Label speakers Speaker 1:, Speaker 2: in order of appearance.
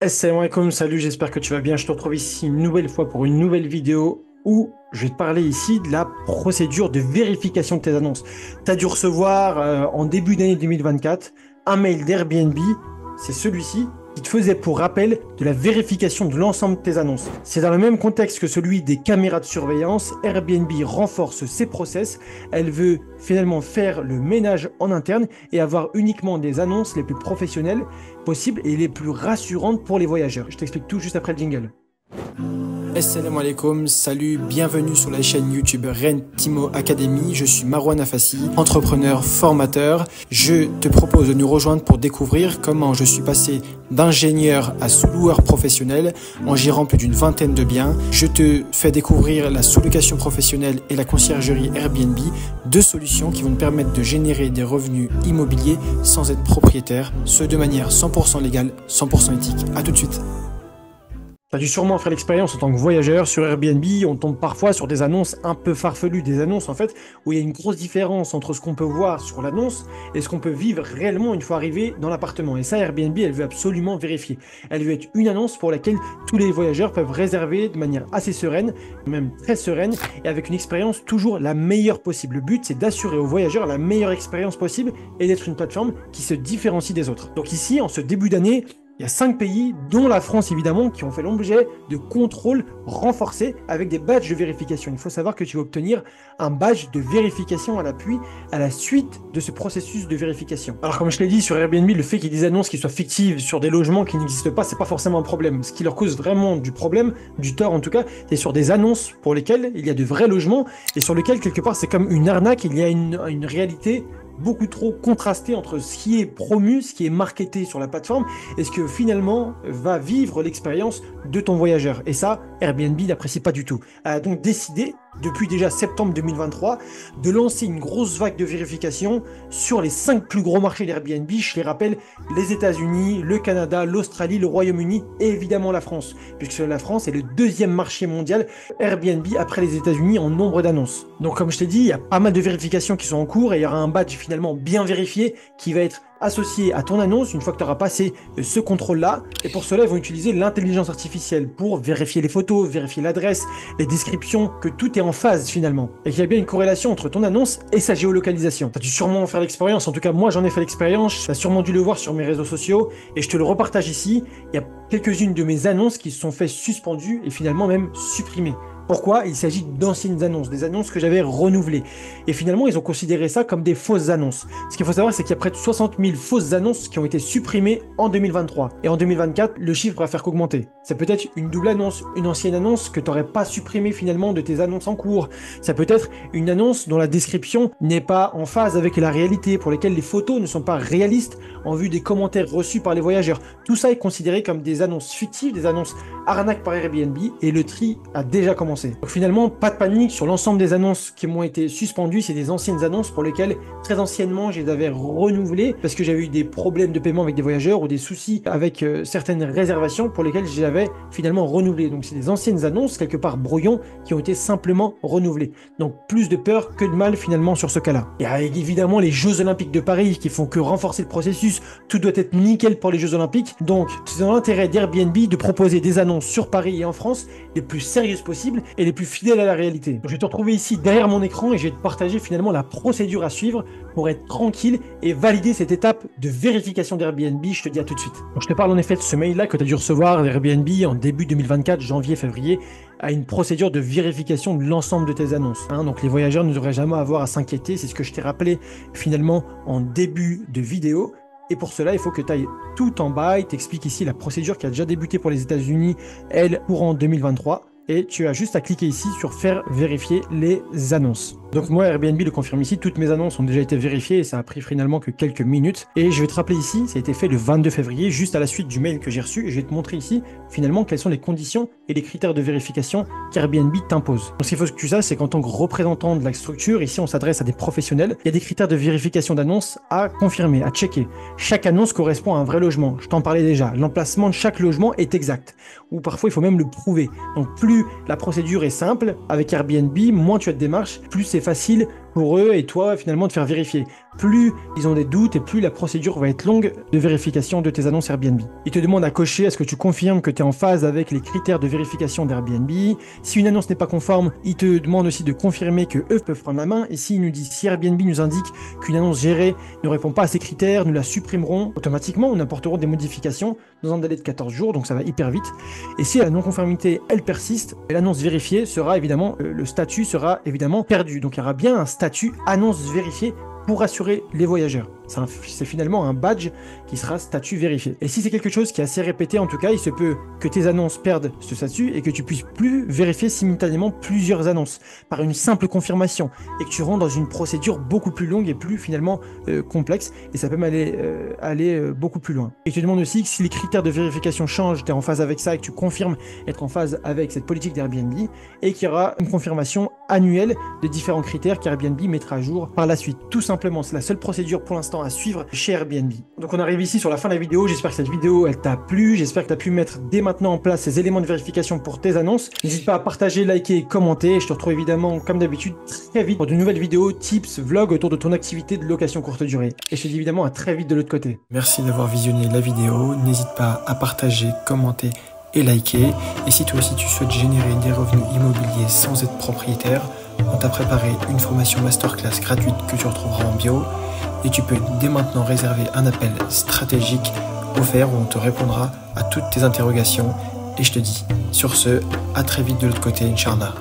Speaker 1: Assalamu alaikum, salut, j'espère que tu vas bien. Je te retrouve ici une nouvelle fois pour une nouvelle vidéo où je vais te parler ici de la procédure de vérification de tes annonces. Tu as dû recevoir en début d'année 2024 un mail d'Airbnb, c'est celui-ci, qui te faisait pour rappel de la vérification de l'ensemble de tes annonces. C'est dans le même contexte que celui des caméras de surveillance. Airbnb renforce ses process. Elle veut finalement faire le ménage en interne et avoir uniquement des annonces les plus professionnelles possibles et les plus rassurantes pour les voyageurs. Je t'explique tout juste après le jingle. Assalamu alaikum, salut, bienvenue sur la chaîne YouTube Rentimo Academy. Je suis Marwan Afassi, entrepreneur, formateur. Je te propose de nous rejoindre pour découvrir comment je suis passé d'ingénieur à sous-loueur professionnel en gérant plus d'une vingtaine de biens. Je te fais découvrir la sous-location professionnelle et la conciergerie Airbnb, deux solutions qui vont te permettre de générer des revenus immobiliers sans être propriétaire, ce de manière 100% légale, 100% éthique. À tout de suite. Tu as dû sûrement faire l'expérience en tant que voyageur sur Airbnb. On tombe parfois sur des annonces un peu farfelues, des annonces en fait où il y a une grosse différence entre ce qu'on peut voir sur l'annonce et ce qu'on peut vivre réellement une fois arrivé dans l'appartement. Et ça, Airbnb, elle veut absolument vérifier. Elle veut être une annonce pour laquelle tous les voyageurs peuvent réserver de manière assez sereine, même très sereine, et avec une expérience toujours la meilleure possible. Le but, c'est d'assurer aux voyageurs la meilleure expérience possible et d'être une plateforme qui se différencie des autres. Donc ici, en ce début d'année, il y a 5 pays, dont la France évidemment, qui ont fait l'objet de contrôles renforcés avec des badges de vérification. Il faut savoir que tu vas obtenir un badge de vérification à l'appui à la suite de ce processus de vérification. Alors comme je l'ai dit sur Airbnb, le fait qu'il y ait des annonces qui soient fictives sur des logements qui n'existent pas, c'est pas forcément un problème. Ce qui leur cause vraiment du problème, du tort en tout cas, c'est sur des annonces pour lesquelles il y a de vrais logements et sur lesquels quelque part c'est comme une arnaque, il y a une réalité beaucoup trop contrasté entre ce qui est promu, ce qui est marketé sur la plateforme et ce que finalement va vivre l'expérience de ton voyageur. Et ça, Airbnb n'apprécie pas du tout. Elle a donc décidé, depuis déjà septembre 2023, de lancer une grosse vague de vérification sur les 5 plus gros marchés d'Airbnb. Je les rappelle, les États-Unis, le Canada, l'Australie, le Royaume-Uni et évidemment la France, puisque la France est le deuxième marché mondial Airbnb après les États-Unis en nombre d'annonces. Donc comme je t'ai dit, il y a pas mal de vérifications qui sont en cours et il y aura un badge finalement bien vérifié qui va être associé à ton annonce une fois que tu auras passé ce contrôle-là. Et pour cela, ils vont utiliser l'intelligence artificielle pour vérifier les photos, vérifier l'adresse, les descriptions, que tout est en phase finalement. Et qu'il y a bien une corrélation entre ton annonce et sa géolocalisation. Tu as dû sûrement faire l'expérience, en tout cas moi j'en ai fait l'expérience, tu as sûrement dû le voir sur mes réseaux sociaux et je te le repartage ici. Il y a quelques-unes de mes annonces qui se sont fait suspendues et finalement même supprimées. Pourquoi? Il s'agit d'anciennes annonces, des annonces que j'avais renouvelées. Et finalement, ils ont considéré ça comme des fausses annonces. Ce qu'il faut savoir, c'est qu'il y a près de 60 000 fausses annonces qui ont été supprimées en 2023. Et en 2024, le chiffre va faire qu'augmenter. Ça peut être une double annonce, une ancienne annonce que tu n'aurais pas supprimée finalement de tes annonces en cours. Ça peut être une annonce dont la description n'est pas en phase avec la réalité, pour lesquelles les photos ne sont pas réalistes en vue des commentaires reçus par les voyageurs. Tout ça est considéré comme des annonces fictives, des annonces arnaques par Airbnb et le tri a déjà commencé. Donc finalement, pas de panique sur l'ensemble des annonces qui m'ont été suspendues. C'est des anciennes annonces pour lesquelles, très anciennement, je les avais renouvelées parce que j'avais eu des problèmes de paiement avec des voyageurs ou des soucis avec certaines réservations pour lesquelles j'avais finalement renouvelé. Donc c'est des anciennes annonces, quelque part brouillons, qui ont été simplement renouvelées. Donc plus de peur que de mal finalement sur ce cas-là. Et avec évidemment les Jeux Olympiques de Paris qui font que renforcer le processus. Tout doit être nickel pour les Jeux Olympiques. Donc c'est dans l'intérêt d'Airbnb de proposer des annonces sur Paris et en France les plus sérieuses possibles et les plus fidèles à la réalité. Donc, je vais te retrouver ici derrière mon écran et je vais te partager finalement la procédure à suivre pour être tranquille et valider cette étape de vérification d'Airbnb. Je te dis à tout de suite. Donc, je te parle en effet de ce mail-là que tu as dû recevoir d'Airbnb en début 2024, janvier-février, à une procédure de vérification de l'ensemble de tes annonces. Donc les voyageurs ne devraient jamais avoir à s'inquiéter. C'est ce que je t'ai rappelé finalement en début de vidéo. Et pour cela, il faut que tu ailles tout en bas. Il t'explique ici la procédure qui a déjà débuté pour les États-Unis, elle, courant 2023. Et tu as juste à cliquer ici sur faire vérifier les annonces. Donc moi, Airbnb le confirme ici, toutes mes annonces ont déjà été vérifiées et ça a pris finalement que quelques minutes. Et je vais te rappeler ici, ça a été fait le 22 février, juste à la suite du mail que j'ai reçu. Et je vais te montrer ici, finalement, quelles sont les conditions et les critères de vérification qu'Airbnb t'impose. Donc ce qu'il faut que tu saches, c'est qu'en tant que représentant de la structure, ici on s'adresse à des professionnels, il y a des critères de vérification d'annonce à confirmer, à checker. Chaque annonce correspond à un vrai logement, je t'en parlais déjà. L'emplacement de chaque logement est exact, ou parfois il faut même le prouver. Donc plus la procédure est simple avec Airbnb, moins tu as de démarches, plus c'est facile pour eux et toi finalement de faire vérifier. Plus ils ont des doutes et plus la procédure va être longue de vérification de tes annonces Airbnb. Ils te demandent à cocher est-ce que tu confirmes que tu es en phase avec les critères de vérification d'Airbnb. Si une annonce n'est pas conforme, ils te demandent aussi de confirmer que eux peuvent prendre la main. Et s'ils nous disent, si Airbnb nous indique qu'une annonce gérée ne répond pas à ces critères, nous la supprimerons automatiquement ou apporterons des modifications dans un délai de 14 jours, donc ça va hyper vite. Et si la non-conformité, elle persiste, l'annonce vérifiée sera évidemment, le statut sera évidemment perdu. Donc il y aura bien un statut annonce vérifiée pour rassurer les voyageurs. C'est finalement un badge qui sera statut vérifié. Et si c'est quelque chose qui est assez répété, en tout cas, il se peut que tes annonces perdent ce statut et que tu puisses plus vérifier simultanément plusieurs annonces par une simple confirmation et que tu rentres dans une procédure beaucoup plus longue et plus finalement complexe et ça peut aller beaucoup plus loin. Et je te demande aussi que si les critères de vérification changent, tu es en phase avec ça et que tu confirmes être en phase avec cette politique d'Airbnb et qu'il y aura une confirmation annuelle de différents critères qu'Airbnb mettra à jour par la suite. Tout simplement, c'est la seule procédure pour l'instant à suivre chez Airbnb. Donc on arrive ici sur la fin de la vidéo, j'espère que cette vidéo elle t'a plu, j'espère que tu as pu mettre dès maintenant en place ces éléments de vérification pour tes annonces. N'hésite pas à partager, liker et commenter, je te retrouve évidemment comme d'habitude très vite pour de nouvelles vidéos, tips, vlogs autour de ton activité de location courte durée. Et je te dis évidemment à très vite de l'autre côté.
Speaker 2: Merci d'avoir visionné la vidéo, n'hésite pas à partager, commenter et liker. Et si toi aussi tu souhaites générer des revenus immobiliers sans être propriétaire, on t'a préparé une formation masterclass gratuite que tu retrouveras en bio. Et tu peux dès maintenant réserver un appel stratégique offert où on te répondra à toutes tes interrogations. Et je te dis, sur ce, à très vite de l'autre côté, Inch'Allah.